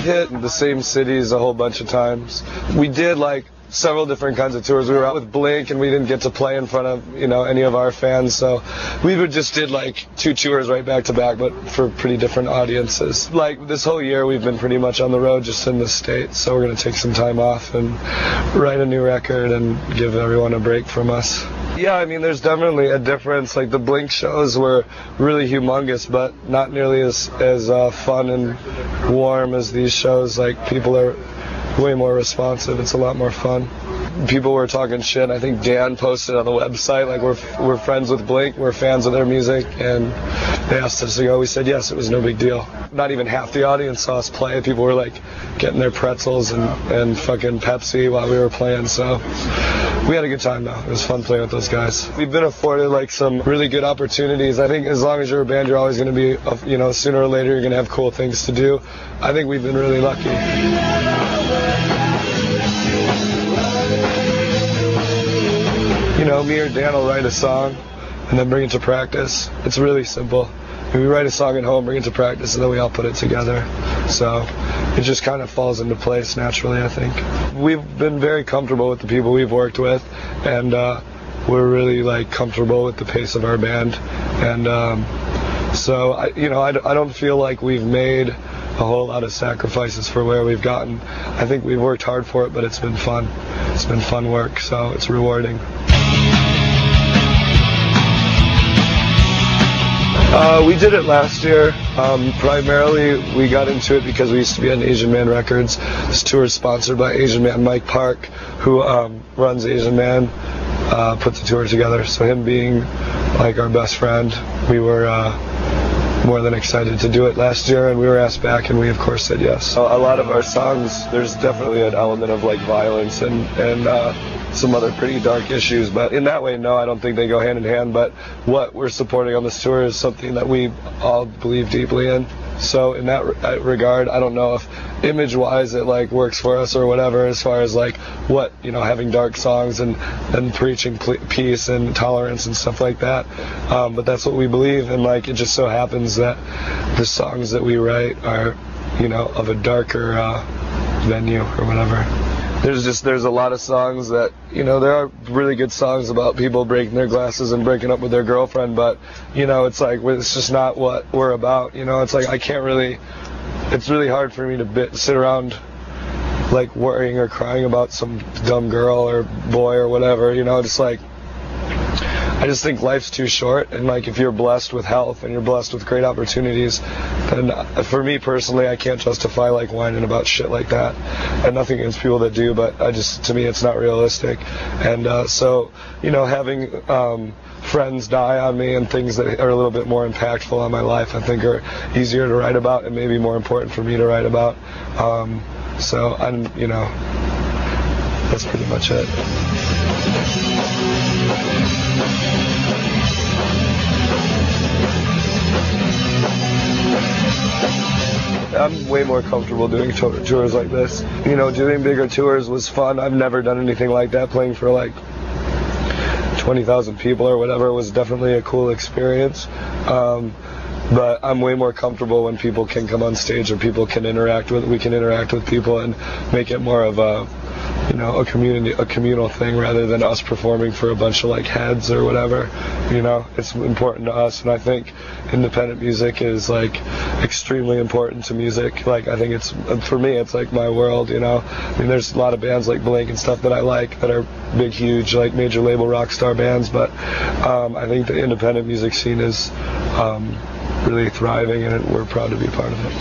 We've hit the same cities a whole bunch of times. We did like several different kinds of tours. We were out with Blink and we didn't get to play in front of, you know, any of our fans, so we just did like 2 tours right back to back, but for pretty different audiences. Like this whole year we've been pretty much on the road just in the States, so we're going to take some time off and write a new record and give everyone a break from us. Yeah, I mean, there's definitely a difference. Like the Blink shows were really humongous, but not nearly as fun and warm as these shows. Like people are way more responsive. It's a lot more fun. People were talking shit. I think Dan posted on the website, like, we're friends with Blink, we're fans of their music, and they asked us to go. We said yes, it was no big deal. Not even half the audience saw us play. People were like getting their pretzels and fucking Pepsi while we were playing, so we had a good time though. It was fun playing with those guys. We've been afforded like some really good opportunities. I think as long as you're a band, you're always going to be, you know, sooner or later you're going to have cool things to do. I think we've been really lucky. You know, me or Dan will write a song and then bring it to practice. It's really simple. We write a song at home, bring it to practice, and then we all put it together. So it just kind of falls into place naturally, I think. We've been very comfortable with the people we've worked with, and we're really like comfortable with the pace of our band. And so I don't feel like we've made a whole lot of sacrifices for where we've gotten. I think we've worked hard for it, but it's been fun. It's been fun work, so it's rewarding. We did it last year. Primarily, we got into it because we used to be on Asian Man Records. This tour is sponsored by Asian Man Mike Park, who runs Asian Man, put the tour together. So him being like our best friend, we were more than excited to do it last year, and we were asked back, and we of course said yes. A lot of our songs, there's definitely an element of like violence and some other pretty dark issues, but in that way, no, I don't think they go hand in hand. But what we're supporting on this tour is something that we all believe deeply in. So in that regard, I don't know if image-wise it like works for us or whatever, as far as like what, you know, having dark songs and preaching peace and tolerance and stuff like that. But that's what we believe, and like it just so happens that the songs that we write are, you know, of a darker venue or whatever. There's a lot of songs that, you know, there are really good songs about people breaking their glasses and breaking up with their girlfriend, but, you know, it's like, it's just not what we're about, you know. It's like, it's really hard for me to sit around like worrying or crying about some dumb girl or boy or whatever, you know. It's like, I just think life's too short, and like if you're blessed with health and you're blessed with great opportunities, then for me personally, I can't justify like whining about shit like that. And nothing against people that do, but to me it's not realistic. And so, you know, having friends die on me and things that are a little bit more impactful on my life, I think are easier to write about and maybe more important for me to write about. So you know, that's pretty much it. I'm way more comfortable doing tours like this. You know, doing bigger tours was fun. I've never done anything like that. Playing for like 20,000 people or whatever was definitely a cool experience. But I'm way more comfortable when people can come on stage or we can interact with people and make it more of a, you know, a communal thing rather than us performing for a bunch of like heads or whatever. You know, it's important to us, and I think independent music is like extremely important to music. Like I think for me it's like my world, you know. I mean, there's a lot of bands like Blink and stuff that I like that are big, huge, like major label rock star bands, but I think the independent music scene is really thriving, and we're proud to be a part of it.